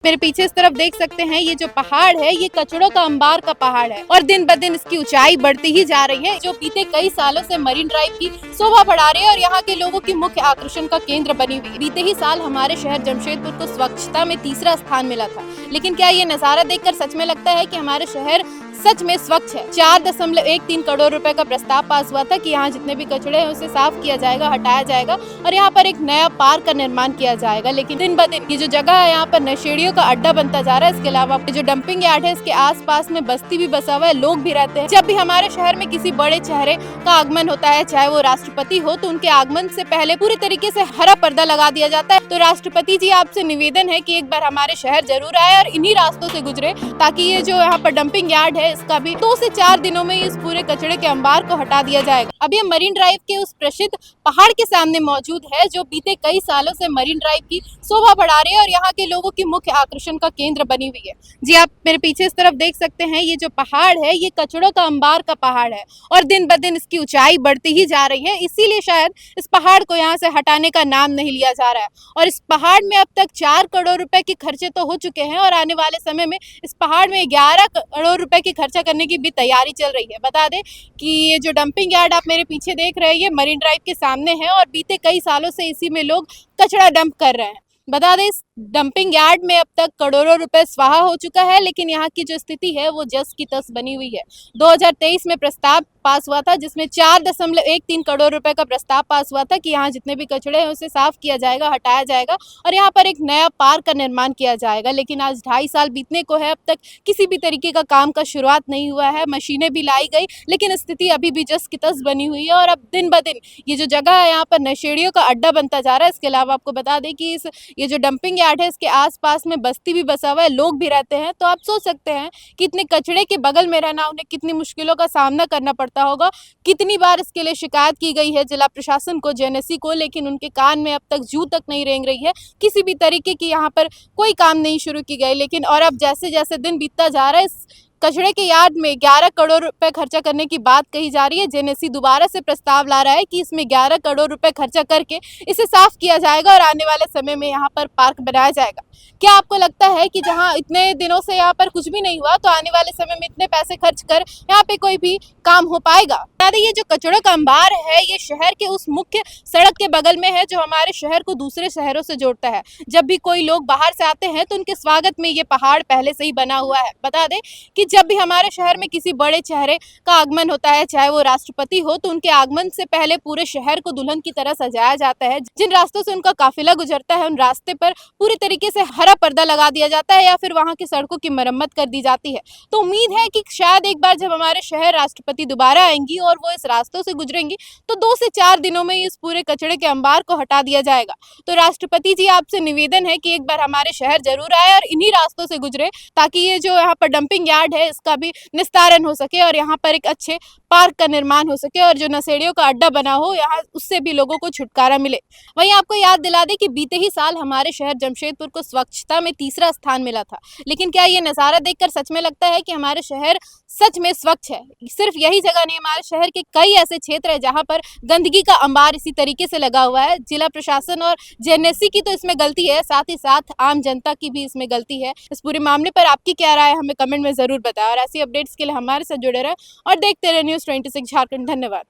मेरे पीछे इस तरफ देख सकते हैं, ये जो पहाड़ है ये कचड़ों का अंबार का पहाड़ है और दिन ब दिन इसकी ऊंचाई बढ़ती ही जा रही है, जो बीते कई सालों से मरीन ड्राइव की शोभा बढ़ा रही है और यहाँ के लोगों की मुख्य आकर्षण का केंद्र बनी हुई है। बीते ही साल हमारे शहर जमशेदपुर को स्वच्छता में तीसरा स्थान मिला था, लेकिन क्या ये नजारा देखकर सच में लगता है कि हमारे शहर सच में स्वच्छ है। 4.13 करोड़ रुपए का प्रस्ताव पास हुआ था कि यहाँ जितने भी कचड़े हैं उसे साफ किया जाएगा, हटाया जाएगा और यहाँ पर एक नया पार्क का निर्माण किया जाएगा। लेकिन दिन ब दिन ये जो जगह है यहाँ पर नशेड़ियों का अड्डा बनता जा रहा है। इसके अलावा जो डंपिंग यार्ड है इसके आसपास में बस्ती भी बसा हुआ है, लोग भी रहते हैं। जब भी हमारे शहर में किसी बड़े चेहरे का आगमन होता है, चाहे वो राष्ट्रपति हो, तो उनके आगमन से पहले पूरी तरीके से हरा पर्दा लगा दिया जाता है। तो राष्ट्रपति जी, आपसे निवेदन है कि एक बार हमारे शहर जरूर आए और इन्हीं रास्तों से गुजरे, ताकि ये जो यहाँ पर डंपिंग यार्ड है इसका भी 2 से 4 दिनों में इस पूरे कचड़े के अंबार को हटा दिया जाएगा। अब ये मरीन ड्राइव के उस प्रसिद्ध पहाड़ के सामने मौजूद है, जो बीते कई सालों से मरीन ड्राइव की शोभा बढ़ा रही है और यहाँ के लोगों की मुख्य आकर्षण का केंद्र बनी हुई है। जी, आप मेरे पीछे इस तरफ देख सकते हैं, ये जो पहाड़ है ये कचड़ों का अंबार का पहाड़ है और दिन ब दिन इसकी ऊंचाई बढ़ती ही जा रही है। इसीलिए शायद इस पहाड़ को यहाँ से हटाने का नाम नहीं लिया जा रहा है। और इस पहाड़ में अब तक 4 करोड़ रुपए के खर्चे तो हो चुके हैं और आने वाले समय में इस पहाड़ में 11 करोड़ रुपए की खर्चा करने की भी तैयारी चल रही है। बता दें कि ये जो डंपिंग यार्ड आप मेरे पीछे देख रहे हैं ये मरीन ड्राइव के सामने है और बीते कई सालों से इसी में लोग कचरा डंप कर रहे हैं। बता दें, इस डंपिंग यार्ड में अब तक करोड़ों रुपए स्वाहा हो चुका है, लेकिन यहाँ की जो स्थिति है वो जस की तस बनी हुई है। 2023 में प्रस्ताव पास हुआ था, जिसमें 4.13 करोड़ रुपए का प्रस्ताव पास हुआ था कि यहाँ जितने भी कचड़े हैं उसे साफ किया जाएगा, हटाया जाएगा और यहाँ पर एक नया पार्क का निर्माण किया जाएगा। लेकिन आज 2.5 साल बीतने को है, अब तक किसी भी तरीके का काम का शुरुआत नहीं हुआ है। मशीनें भी लाई गई, लेकिन स्थिति अभी भी जस की तस बनी हुई है और अब दिन ब दिन ये जो जगह है यहाँ पर नशेड़ियों का अड्डा बनता जा रहा है। इसके अलावा आपको बता दें कि ये जो डंपिंग यार्ड है इसके आसपास में बस्ती भी बसा हुआ है, लोग भी रहते हैं। तो आप सोच सकते हैं कि इतने कचड़े के बगल में रहना उन्हें कितनी मुश्किलों का सामना करना पड़ता होगा। कितनी बार इसके लिए शिकायत की गई है जिला प्रशासन को, जेएनएससी को, लेकिन उनके कान में अब तक जू तक नहीं रेंग रही है। किसी भी तरीके की यहाँ पर कोई काम नहीं शुरू की गई। लेकिन और अब जैसे जैसे दिन बीतता जा रहा है, इस कचड़े के यार्ड में 11 करोड़ रुपए खर्चा करने की बात कही जा रही है। जेएनएससी दोबारा से प्रस्ताव ला रहा है कि इसमें 11 करोड़ रुपए खर्चा करके इसे साफ किया जाएगा और आने वाले समय में यहाँ पर पार्क बनाया जाएगा। क्या आपको लगता है कि जहाँ इतने दिनों से यहाँ पर कुछ भी नहीं हुआ, तो आने वाले समय में इतने पैसे खर्च कर यहाँ पे कोई भी काम हो पाएगा? ये जो कचड़ों का अंबार है ये शहर के उस मुख्य सड़क के बगल में है, जो हमारे शहर को दूसरे शहरों से जोड़ता है। जब भी कोई लोग बाहर से आते हैं तो उनके स्वागत में ये पहाड़ पहले से ही बना हुआ है। बता दें कि जब भी हमारे शहर में किसी बड़े चेहरे का आगमन होता है, चाहे वो राष्ट्रपति हो, तो उनके आगमन से पहले पूरे शहर को दुल्हन की तरह सजाया जाता है। जिन रास्तों से उनका काफिला गुजरता है उन रास्ते पर पूरी तरीके से हरा पर्दा लगा दिया जाता है या फिर वहां की सड़कों की मरम्मत कर दी जाती है। तो उम्मीद है कि शायद एक बार जब हमारे शहर राष्ट्रपति दोबारा आएंगी और वो इस रास्तों से गुजरेंगी, तो 2 से 4 दिनों में इस पूरे कचड़े के अंबार को हटा दिया जाएगा। तो राष्ट्रपति जी, आपसे निवेदन है कि एक बार हमारे शहर जरूर आए और इन्हीं रास्तों से गुजरे, ताकि ये जो यहाँ पर डंपिंग यार्ड है इसका भी निस्तारण हो सके और यहाँ पर एक अच्छे पार्क का निर्माण हो सके और जो नशेड़ियों का अड्डा बना हो यहाँ, उससे भी लोगों को छुटकारा मिले। वहीं आपको याद दिला दें कि बीते ही साल हमारे शहर जमशेदपुर को स्वच्छता में तीसरा स्थान मिला था, लेकिन क्या ये नजारा देखकर सच में लगता है कि हमारे शहर सच में स्वच्छ है? सिर्फ यही जगह नहीं, हमारे शहर के कई ऐसे क्षेत्र है जहां पर गंदगी का अंबार इसी तरीके से लगा हुआ है। जिला प्रशासन और जेएनएससी की तो इसमें गलती है, साथ ही साथ आम जनता की भी इसमें गलती है। इस पूरे मामले पर आपकी क्या राय है, हमें कमेंट में जरूर बताएं और ऐसी अपडेट्स के लिए हमारे साथ जुड़े रहें और देखते रहे News 26 झारखंड। धन्यवाद।